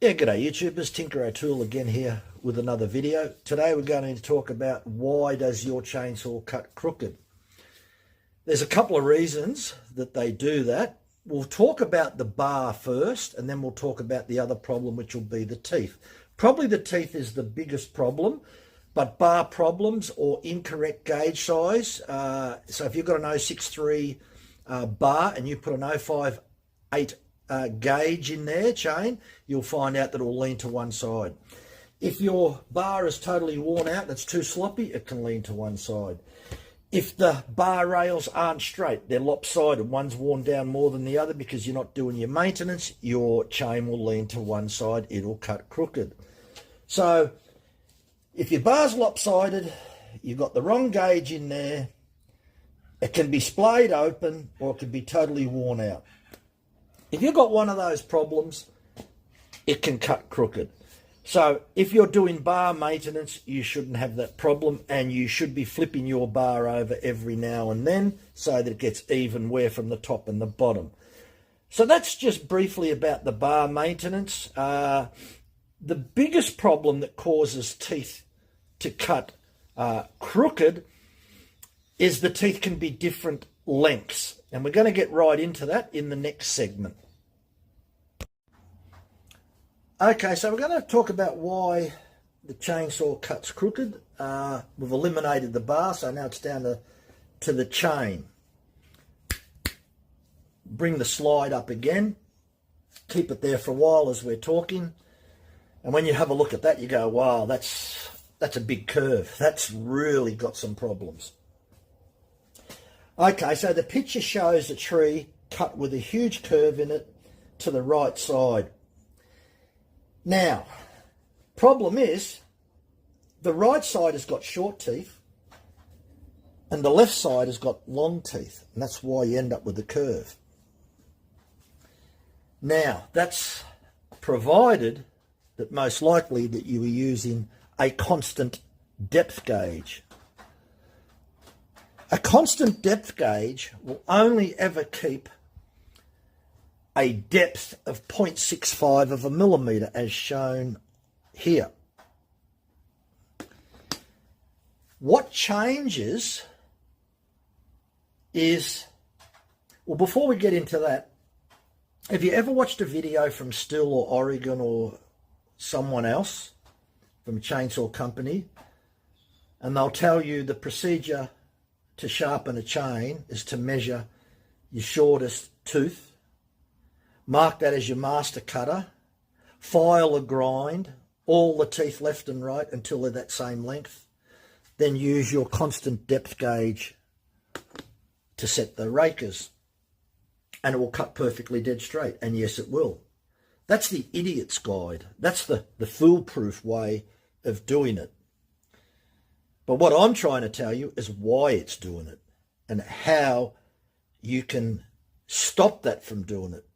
Yeah, g'day YouTubers, Tinker O'Toole again here with another video. Today we're going to talk about why does your chainsaw cut crooked. There's a couple of reasons that they do that. We'll talk about the bar first and then we'll talk about the other problem, which will be the teeth. Probably the teeth is the biggest problem, but bar problems or incorrect gauge size. So if you've got an 063 bar and you put an 058 gauge in there, chain, you'll find out that it will lean to one side. If your bar is totally worn out and it's too sloppy, it can lean to one side. If the bar rails aren't straight, they're lopsided, one's worn down more than the other because you're not doing your maintenance, your chain will lean to one side, it'll cut crooked. So if your bar's lopsided, you've got the wrong gauge in there, it can be splayed open or it can be totally worn out. If you've got one of those problems, it can cut crooked. So if you're doing bar maintenance, you shouldn't have that problem, and you should be flipping your bar over every now and then so that it gets even wear from the top and the bottom. So that's just briefly about the bar maintenance. The biggest problem that causes teeth to cut crooked is the teeth can be different lengths. And we're going to get right into that in the next segment. Okay, so we're going to talk about why the chainsaw cuts crooked. We've eliminated the bar, so now it's down to the chain. Bring the slide up again. Keep it there for a while as we're talking. And when you have a look at that, you go, wow, that's a big curve. That's really got some problems. Okay, so the picture shows a tree cut with a huge curve in it to the right side. Now, problem is, the right side has got short teeth and the left side has got long teeth, and that's why you end up with the curve. Now, that's provided that most likely that you were using a constant depth gauge. A constant depth gauge will only ever keep a depth of 0.65 of a millimetre, as shown here. What changes is, well, before we get into that, have you ever watched a video from Stihl or Oregon or someone else from a chainsaw company, and they'll tell you the procedure to sharpen a chain is to measure your shortest tooth, mark that as your master cutter, file a grind, all the teeth left and right until they're that same length, then use your constant depth gauge to set the rakers, and it will cut perfectly dead straight. And yes, it will. That's the idiot's guide. That's the foolproof way of doing it. But what I'm trying to tell you is why it's doing it and how you can stop that from doing it.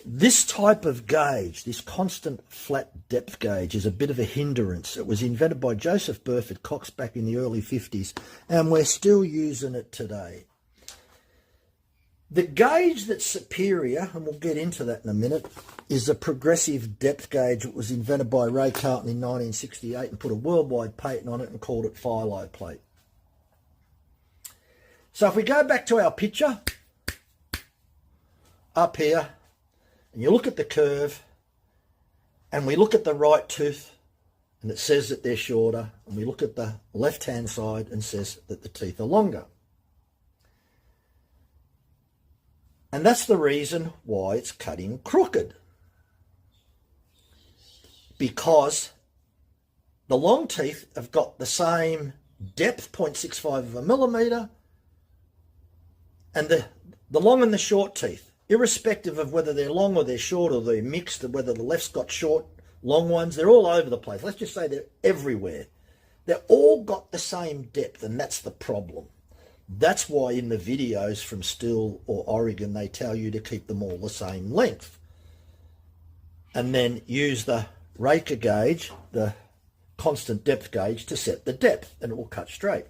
This type of gauge, this constant flat depth gauge, is a bit of a hindrance. It was invented by Joseph Burford Cox back in the early 50s, and we're still using it today. The gauge that's superior, and we'll get into that in a minute, is a progressive depth gauge. It was invented by Ray Carlton in 1968 and put a worldwide patent on it and called it Philo plate. So if we go back to our picture up here, and you look at the curve, and we look at the right tooth, and it says that they're shorter, and we look at the left-hand side and says that the teeth are longer. And that's the reason why it's cutting crooked. Because the long teeth have got the same depth, 0.65 of a millimetre, and the long and the short teeth, irrespective of whether they're long or they're short or they're mixed, or whether the left's got short, long ones, they're all over the place. Let's just say they're everywhere. They're all got the same depth, and that's the problem. That's why in the videos from Stihl or Oregon, they tell you to keep them all the same length. And then use the raker gauge, the constant depth gauge, to set the depth, and it will cut straight.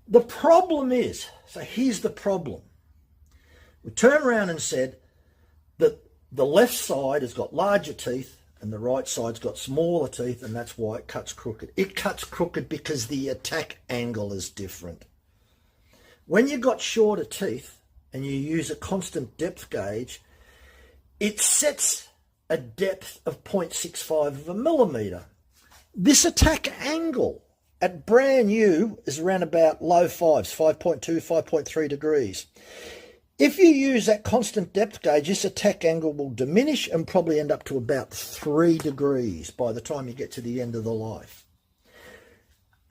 The problem is, so here's the problem. We turned around and said that the left side has got larger teeth and the right side's got smaller teeth, and that's why it cuts crooked. It cuts crooked because the attack angle is different. When you've got shorter teeth and you use a constant depth gauge, it sets a depth of 0.65 of a millimetre. This attack angle at brand new is around about low fives, 5.2, 5.3 degrees. If you use that constant depth gauge, this attack angle will diminish and probably end up to about 3 degrees by the time you get to the end of the life.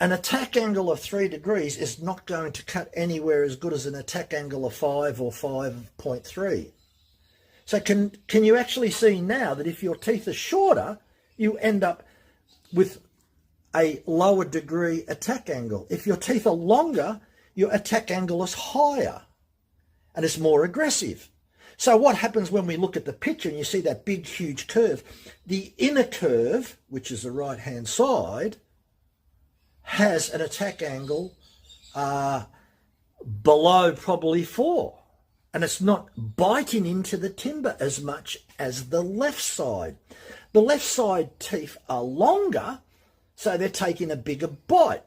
An attack angle of 3 degrees is not going to cut anywhere as good as an attack angle of 5 or 5.3. So can you actually see now that if your teeth are shorter, you end up with a lower degree attack angle. If your teeth are longer, your attack angle is higher and it's more aggressive. So what happens when we look at the picture and you see that big, huge curve? The inner curve, which is the right-hand side, has an attack angle below probably 4. And it's not biting into the timber as much as the left side. The left side teeth are longer, so they're taking a bigger bite.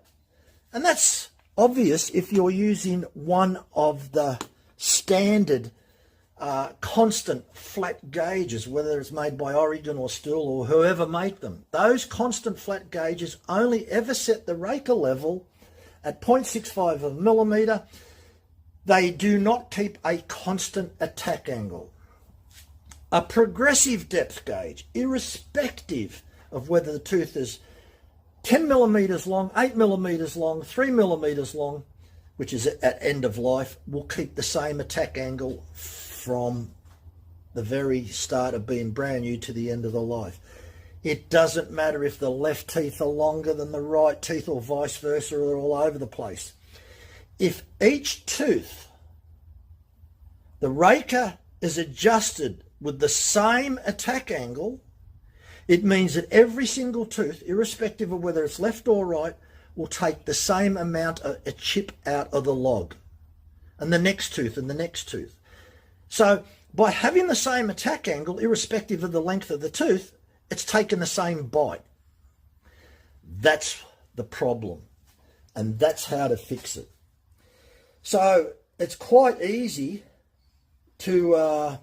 And that's obvious if you're using one of the standard constant flat gauges, whether it's made by Oregon or Stihl or whoever make them. Those constant flat gauges only ever set the raker level at 0.65 of a millimetre. They do not keep a constant attack angle. A progressive depth gauge, irrespective of whether the tooth is 10 millimetres long, 8 millimetres long, 3 millimetres long, which is at end of life, will keep the same attack angle from the very start of being brand new to the end of the life. It doesn't matter if the left teeth are longer than the right teeth or vice versa, or they're all over the place. If each tooth, the raker is adjusted with the same attack angle, it means that every single tooth, irrespective of whether it's left or right, will take the same amount of a chip out of the log, and the next tooth and the next tooth. So by having the same attack angle, irrespective of the length of the tooth, it's taken the same bite. That's the problem, and that's how to fix it. So it's quite easy to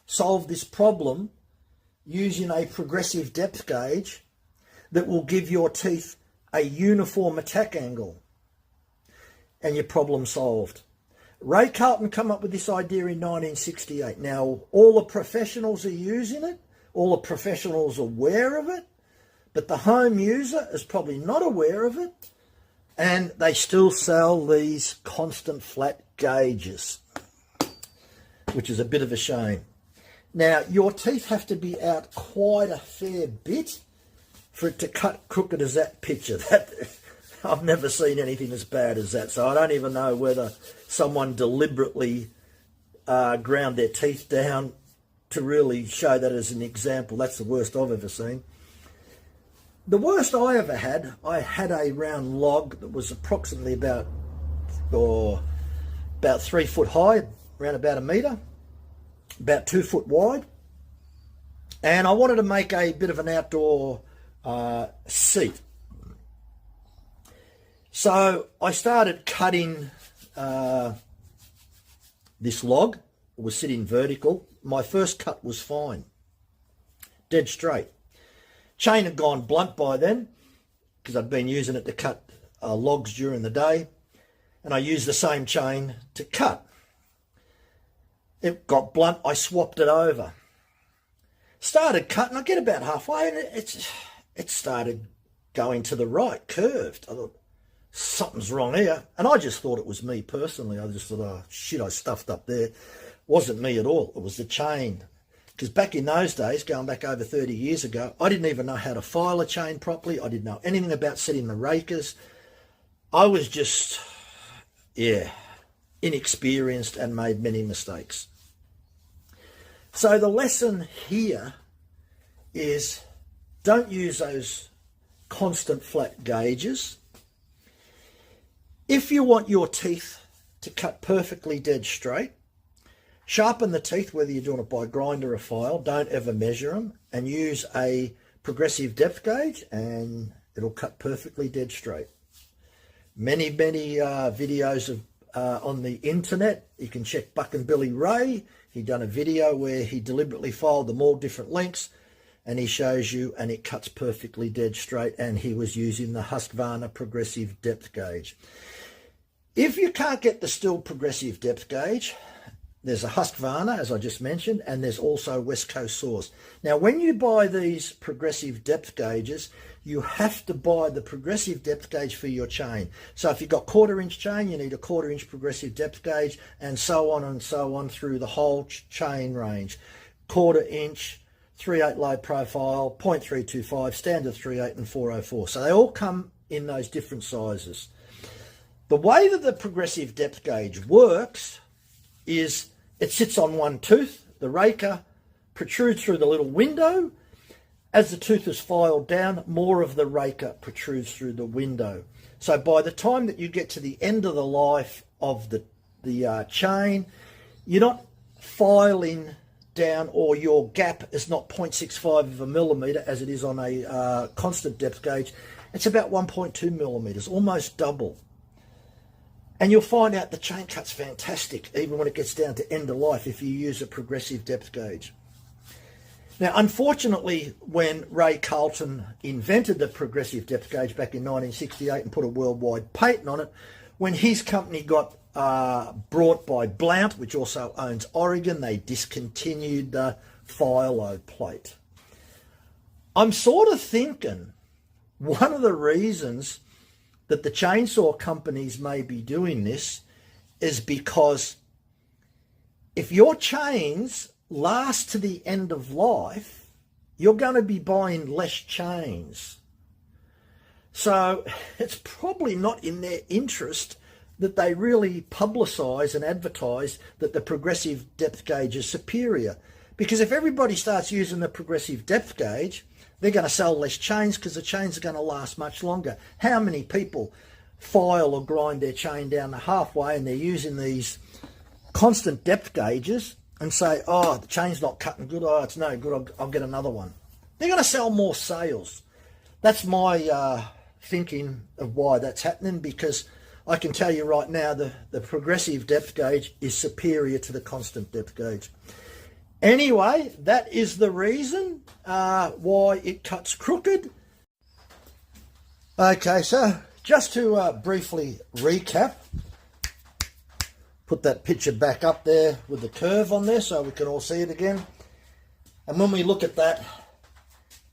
solve this problem using a progressive depth gauge that will give your teeth a uniform attack angle, and your problem solved. Ray Carlton come up with this idea in 1968. Now, all the professionals are using it, all the professionals are aware of it, but the home user is probably not aware of it, and they still sell these constant flat gauges, which is a bit of a shame. Now, your teeth have to be out quite a fair bit for it to cut crooked as that picture. I've never seen anything as bad as that, so I don't even know whether someone deliberately ground their teeth down to really show that as an example. That's the worst I've ever seen. The worst I ever had, I had a round log that was approximately about 3 foot high, around about a metre, about 2 foot wide, and I wanted to make a bit of an outdoor seat. So I started cutting this log. It was sitting vertical. My first cut was fine, dead straight. Chain had gone blunt by then because I'd been using it to cut logs during the day, and I used the same chain to cut. It got blunt, I swapped it over. Started cutting, I get about halfway and it started going to the right, curved. I thought, something's wrong here. And I just thought it was me personally. I just thought, oh shit, I stuffed up there. Wasn't me at all, it was the chain. Because back in those days, going back over 30 years ago, I didn't even know how to file a chain properly. I didn't know anything about setting the rakers. I was just, inexperienced and made many mistakes. So the lesson here is don't use those constant flat gauges. If you want your teeth to cut perfectly dead straight, Sharpen the teeth, whether you're doing it by grinder or file. Don't ever measure them, and use a progressive depth gauge, and it'll cut perfectly dead straight. Many videos of on the internet. You can check Buck and Billy Ray. He done a video where he deliberately filed them all different lengths, and he shows you, and it cuts perfectly dead straight, and he was using the Husqvarna progressive depth gauge. If you can't get the Stihl progressive depth gauge, there's a Husqvarna, as I just mentioned, and there's also West Coast saws. Now, when you buy these progressive depth gauges, you have to buy the progressive depth gauge for your chain. So if you've got 1/4 inch chain, you need a 1/4 inch progressive depth gauge, and so on through the whole chain range. 1/4 inch, 3/8 low profile, 0.325, standard 3/8 and 404. So they all come in those different sizes. The way that the progressive depth gauge works is it sits on one tooth. The raker protrudes through the little window. As the tooth is filed down, more of the raker protrudes through the window. So by the time that you get to the end of the life of the chain, you're not filing down, or your gap is not 0.65 of a millimetre as it is on a constant depth gauge. It's about 1.2 millimetres, almost double. And you'll find out the chain cut's fantastic, even when it gets down to end of life, if you use a progressive depth gauge. Now, unfortunately, when Ray Carlton invented the progressive depth gauge back in 1968 and put a worldwide patent on it, when his company got brought by Blount, which also owns Oregon, they discontinued the Philo plate. I'm sort of thinking one of the reasons that the chainsaw companies may be doing this is because if your chains last to the end of life, you're going to be buying less chains. So it's probably not in their interest that they really publicise and advertise that the progressive depth gauge is superior. Because if everybody starts using the progressive depth gauge, they're going to sell less chains because the chains are going to last much longer. How many people file or grind their chain down to halfway and they're using these constant depth gauges and say, oh, the chain's not cutting good, oh, it's no good, I'll get another one. They're going to sell more sales. That's my thinking of why that's happening, because I can tell you right now the progressive depth gauge is superior to the constant depth gauge. Anyway, that is the reason why it cuts crooked. Okay, so just to briefly recap, put that picture back up there with the curve on there so we can all see it again. And when we look at that,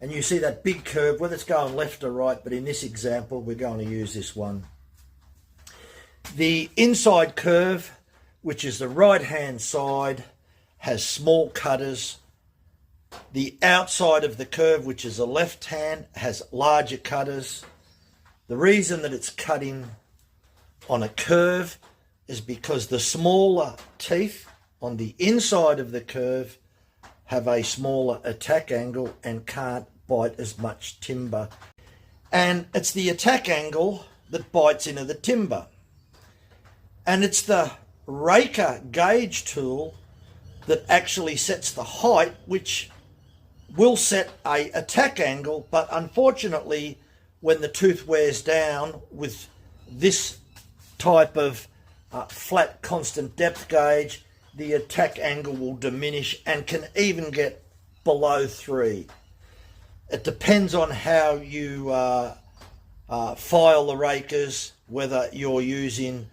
and you see that big curve, whether it's going left or right, but in this example, we're going to use this one. The inside curve, which is the right-hand side, has small cutters. The outside of the curve, which is the left hand, has larger cutters. The reason that it's cutting on a curve is because the smaller teeth on the inside of the curve have a smaller attack angle and can't bite as much timber. And it's the attack angle that bites into the timber. And it's the raker gauge tool that actually sets the height, which will set a attack angle, but unfortunately, when the tooth wears down with this type of flat constant depth gauge, the attack angle will diminish and can even get below 3. It depends on how you file the rakers, whether you're using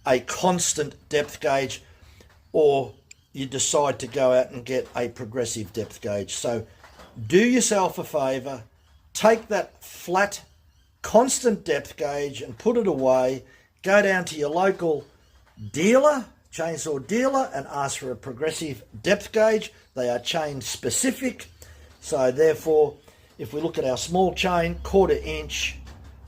a constant depth gauge or you decide to go out and get a progressive depth gauge. So do yourself a favour, take that flat constant depth gauge and put it away, go down to your local dealer, chainsaw dealer, and ask for a progressive depth gauge. They are chain specific, so therefore if we look at our small chain, 1/4 inch,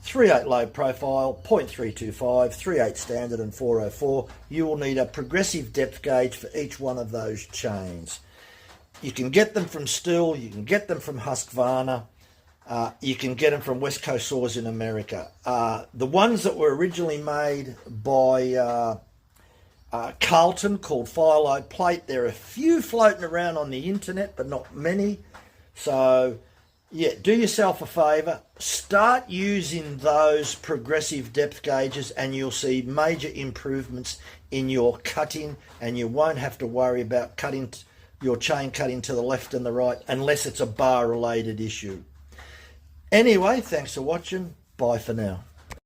3/8 low profile, 0.325, 3/8 standard and 404, you will need a progressive depth gauge for each one of those chains. You can get them from Stihl, you can get them from Husqvarna, you can get them from West Coast Saws in America. The ones that were originally made by Carlton called Firelode Plate. There are a few floating around on the internet, but not many. So, yeah, do yourself a favour. Start using those progressive depth gauges and you'll see major improvements in your cutting, and you won't have to worry about cutting your chain cutting to the left and the right unless it's a bar related issue. Anyway, thanks for watching. Bye for now.